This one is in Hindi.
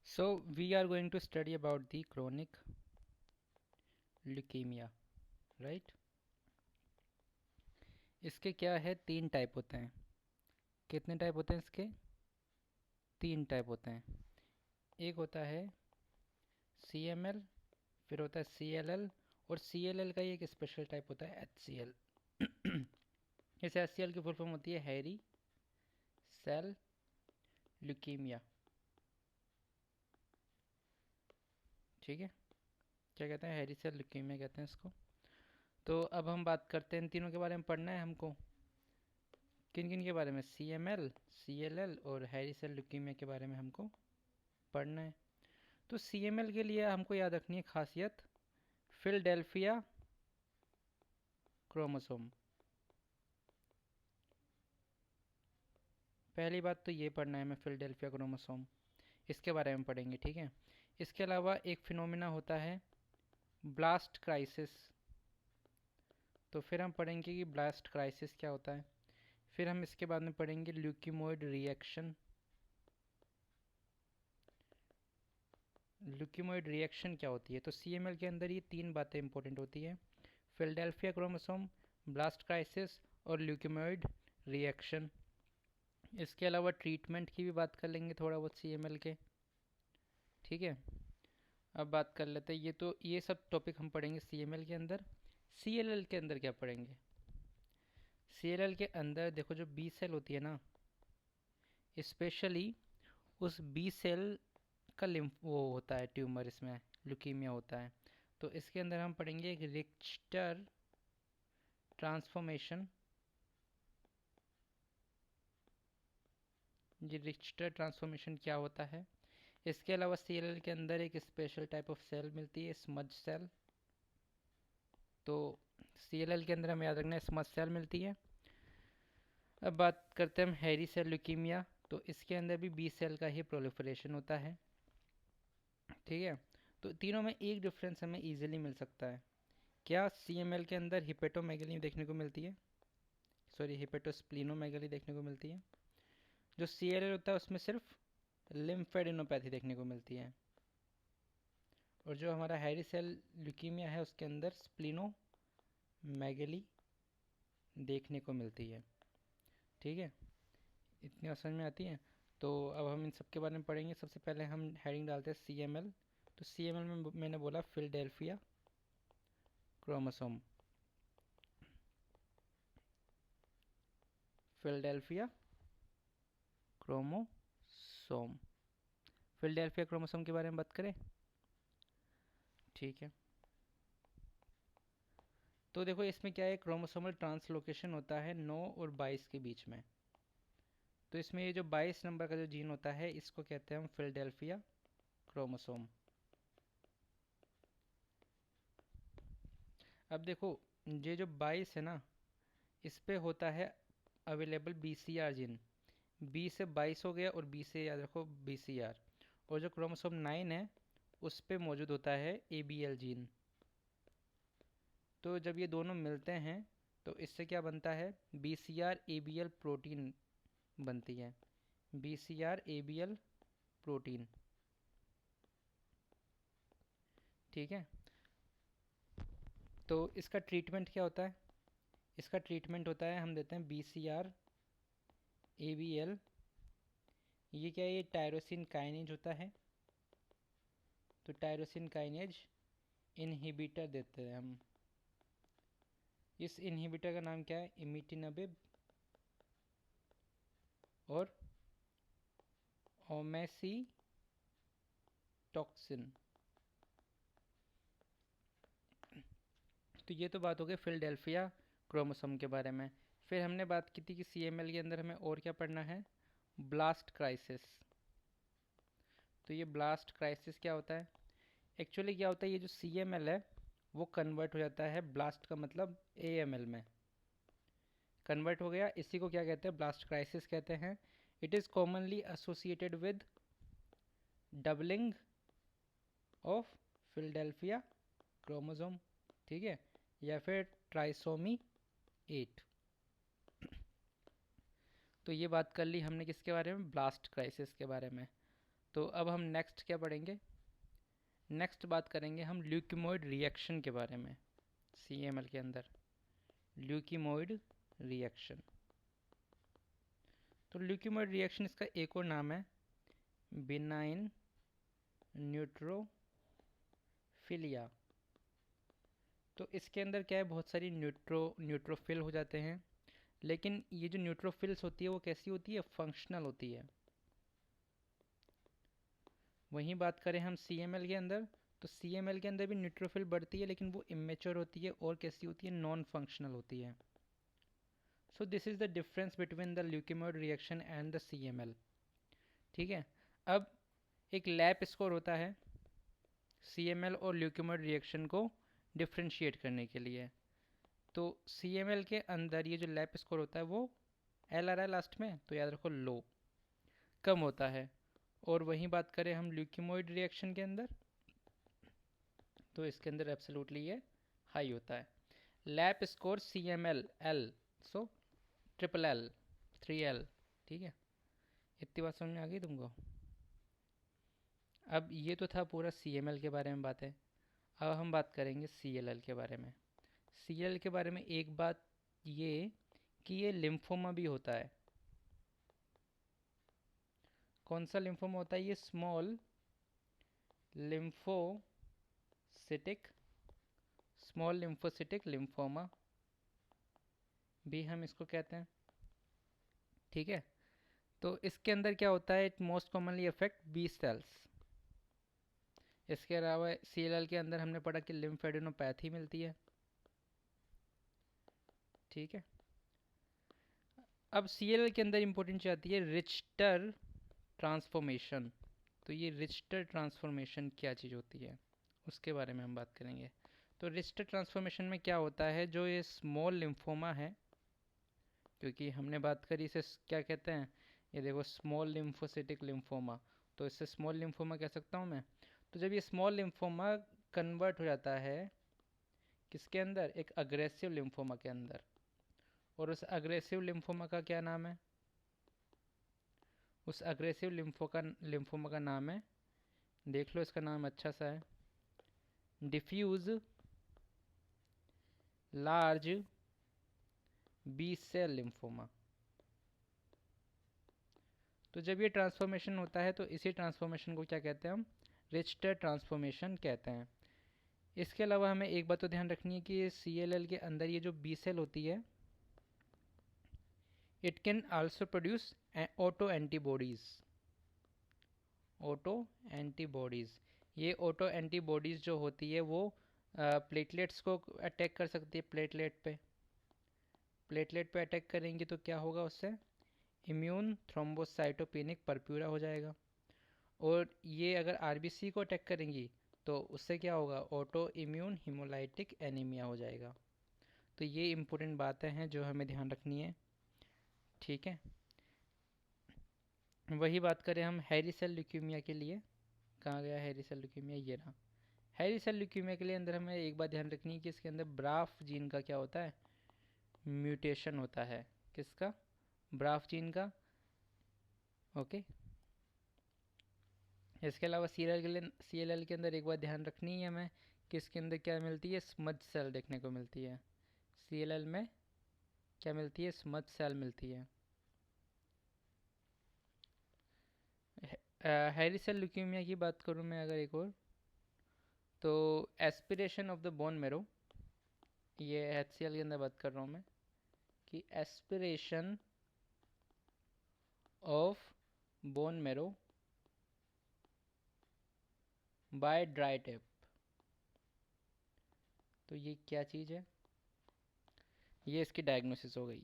So we are going to study about the chronic leukemia, right? इसके क्या है, 3 टाइप होते हैं। कितने टाइप होते हैं इसके? 3 टाइप होते हैं। एक होता है CML, फिर होता है CLL, और CLL का ही एक स्पेशल टाइप होता है HCL। इस HCL की फुल फॉर्म होती है हैरी सेल ल्यूकीमिया। ठीक है, क्या कहते हैं? हैरी सेल ल्यूकीमिया कहते हैं इसको। तो अब हम बात करते हैं, इन तीनों के बारे में पढ़ना है हमको। किन किन के बारे में? CML, CLL और हैरी सेल ल्यूकीमिया के बारे में हमको पढ़ना है। तो CML के लिए हमको याद रखनी है खासियत फिलडेल्फिया क्रोमोसोम। पहली बात तो ये पढ़ना है हमें, फिलडेल्फिया क्रोमोसोम, इसके बारे में पढ़ेंगे। ठीक है, इसके अलावा एक फिनोमिना होता है ब्लास्ट क्राइसिस। तो फिर हम पढ़ेंगे कि ब्लास्ट क्राइसिस क्या होता है। फिर हम इसके बाद में पढ़ेंगे ल्यूकीमोइड रिएक्शन। ल्यूकीमोइड रिएक्शन क्या होती है? तो CML के अंदर ये 3 बातें इंपॉर्टेंट होती है: फिलडेल्फिया क्रोमोसोम, ब्लास्ट क्राइसिस और ल्यूकीमोइड रिएक्शन। इसके अलावा ट्रीटमेंट की भी बात कर लेंगे थोड़ा बहुत CML के। ठीक है, अब बात कर लेते हैं, ये सब टॉपिक हम पढ़ेंगे CML के अंदर। CLL के अंदर क्या पढ़ेंगे? CLL के अंदर देखो, जो बी सेल होती है ना, स्पेशली उस बी सेल का वो होता है ट्यूमर, इसमें ल्यूकीमिया होता है। तो इसके अंदर हम पढ़ेंगे एक रिक्टर ट्रांसफॉर्मेशन। ये रिक्टर ट्रांसफॉर्मेशन क्या होता है? इसके अलावा CLL के अंदर एक स्पेशल टाइप ऑफ सेल मिलती है, स्मज सेल। तो CLL के अंदर हमें याद रखना है, स्मज सेल मिलती है। अब बात करते हैं हम हैरी सेल ल्यूकीमिया। तो इसके अंदर भी बी सेल का ही प्रोलिफरेशन होता है। ठीक है, तो तीनों में एक डिफरेंस हमें इजीली मिल सकता है। क्या? CML के अंदर हिपेटोमेगली देखने को मिलती है, सॉरी हिपेटोस्प्लीनोमेगली देखने को मिलती है। जो CLL होता है उसमें सिर्फ लिम्फेडिनोपैथी देखने को मिलती है। और जो हमारा हैरी सेल ल्यूकीमिया है उसके अंदर स्प्लीनोमेगली देखने को मिलती है। ठीक है, इतनी समझ में आती है। तो अब हम इन सब के बारे में पढ़ेंगे। सबसे पहले हम हेडिंग डालते हैं CML। तो CML में मैंने बोला Philadelphia chromosome. Philadelphia chromosome, Philadelphia chromosome के बारे में बात करें। ठीक है, तो देखो इसमें क्या है, क्रोमोसोमल ट्रांसलोकेशन होता है 9 और 22 के बीच में। तो इसमें ये जो 22 नंबर का जो जीन होता है इसको कहते हैं हम फिलडेल्फिया क्रोमोसोम। अब देखो, ये जो 22 है ना, इस पे होता है अवेलेबल BCR जीन। 20 से 22 हो गया, और 20 से याद रखो BCR। और जो क्रोमोसोम 9 है उस पे मौजूद होता है ABL जीन। तो जब ये दोनों मिलते हैं तो इससे क्या बनता है? BCR ABL प्रोटीन बनती है, BCR ABL प्रोटीन। ठीक है, तो इसका ट्रीटमेंट क्या होता है? इसका ट्रीटमेंट होता है, हम देते हैं BCR ABL। ये क्या है? ये टायरोसिन काइनेज होता है। तो टायरोसिन काइनेज इनहिबिटर देते हैं हम। इस इनहिबिटर का नाम क्या है? इमिटिनबिब और ओमेसिटॉक्सिन। तो ये तो बात हो गई फिलडेल्फिया क्रोमोसोम के बारे में। फिर हमने बात की थी कि CML के अंदर हमें और क्या पढ़ना है? Blast crisis. तो ये ब्लास्ट क्राइसिस क्या होता है? एक्चुअली क्या होता है, ये जो CML है वो कन्वर्ट हो जाता है, ब्लास्ट का मतलब AML में कन्वर्ट हो गया। इसी को क्या कहते हैं? ब्लास्ट क्राइसिस कहते हैं। It is commonly associated with doubling of Philadelphia chromosome. ठीक है, या फिर ट्राइसोमी 8। तो ये बात कर ली हमने किसके बारे में? ब्लास्ट क्राइसिस के बारे में। तो अब हम नेक्स्ट क्या पढ़ेंगे, नेक्स्ट बात करेंगे हम ल्यूकेमोइड रिएक्शन के बारे में। CML के अंदर ल्यूकेमोइड रिएक्शन, तो ल्यूकेमोइड रिएक्शन इसका एक और नाम है बिनाइन न्यूट्रोफिलिया। तो इसके अंदर क्या है, बहुत सारी न्यूट्रोफिल हो जाते हैं, लेकिन ये जो न्यूट्रोफिल्स होती है वो कैसी होती है, फंक्शनल होती है। वहीं बात करें हम CML के अंदर, तो CML के अंदर भी न्यूट्रोफिल बढ़ती है, लेकिन वो इमेच्योर होती है और कैसी होती है, नॉन फंक्शनल होती है। So this is the difference between the leukemoid reaction and the CML। ठीक है, अब एक लैब स्कोर होता है CML और ल्यूकेमोइड रिएक्शन को डिफ्रेंशिएट करने के लिए। तो CML के अंदर ये जो लैब स्कोर होता है वो L आ रहा है लास्ट में, तो याद रखो लो, कम होता है। और वहीं बात करें हम ल्यूकेमोइड रिएक्शन के अंदर, तो इसके अंदर एब्सोल्युटली ये हाई होता है। लैब स्कोर CML L, सो ट्रिपल L 3L। ठीक है, इतनी बात समझ में आ गई तुमको। अब ये तो था पूरा CML के बारे में बातें। अब हम बात करेंगे CLL के बारे में। CLL के बारे में एक बात ये कि ये लिम्फोमा भी होता है। कौन सा लिम्फोमा होता है, ये स्मॉल लिम्फोसिटिक लिम्फोमा भी हम इसको कहते हैं। ठीक है, तो इसके अंदर क्या होता है, it most commonly affect B cells. इसके अलावा CLL के अंदर हमने पढ़ा कि लिम्फेडिनोपैथी मिलती है। ठीक है, अब CLL के अंदर इंपॉर्टेंट चीज आती है रिच्टर ट्रांसफॉर्मेशन। तो ये रिच्टर ट्रांसफॉर्मेशन क्या चीज़ होती है उसके बारे में हम बात करेंगे। तो रिच्टर ट्रांसफॉर्मेशन में क्या होता है, जो ये स्मॉल लिम्फोमा है, क्योंकि हमने बात करी इसे क्या कहते हैं, ये देखो स्मॉल लिम्फोसिटिक लिम्फोमा, तो इससे स्मॉल लिम्फोमा कह सकता हूँ मैं। तो जब ये स्मॉल लिम्फोमा कन्वर्ट हो जाता है किसके अंदर, एक अग्रेसिव लिम्फोमा के अंदर, और उस अग्रेसिव लिम्फोमा का क्या नाम है, उस अग्रेसिव लिम्फोमा का नाम है, देख लो इसका नाम अच्छा सा है, diffuse large B cell lymphoma. तो जब ये ट्रांसफॉर्मेशन होता है तो इसी ट्रांसफॉर्मेशन को क्या कहते हैं हम, रिच्टर ट्रांसफॉर्मेशन कहते हैं। इसके अलावा हमें एक बात तो ध्यान रखनी है कि CLL के अंदर ये जो बी सेल होती है, it can also produce auto antibodies. ये ऑटो एंटीबॉडीज जो होती है वो प्लेटलेट्स को अटैक कर सकती है। प्लेटलेट पे अटैक करेंगी तो क्या होगा, उससे इम्यून थ्रोम्बोसाइटोपेनिक परप्यूरा हो जाएगा। और ये अगर RBC को अटैक करेंगी तो उससे क्या होगा, ऑटो इम्यून हीमोलाइटिक एनीमिया हो जाएगा। तो ये इम्पोर्टेंट बातें हैं जो हमें ध्यान रखनी है। ठीक है, वही बात करें हम हैरी सेल ल्यूकीमिया के लिए, कहाँ गया हैरी सेल ल्यूकीमिया, ये रहा। हैरी सेल ल्यूकीमिया के लिए अंदर हमें एक बात ध्यान रखनी है कि इसके अंदर ब्राफ जीन का क्या होता है, म्यूटेशन होता है। किसका, ब्राफ जीन का। ओके, इसके अलावा CLL के अंदर एक बात ध्यान रखनी है हमें कि इसके अंदर क्या मिलती है, स्मज सेल देखने को मिलती है। CLL में क्या मिलती है, स्मज सेल मिलती है। हैरी सेल ल्यूकीमिया की बात करूँ मैं अगर एक और, तो aspiration of the bone marrow, ये HCL के अंदर बात कर रहा हूँ मैं, कि aspiration of bone marrow by dry tape. तो ये क्या चीज़ है, ये इसकी डायग्नोसिस हो गई।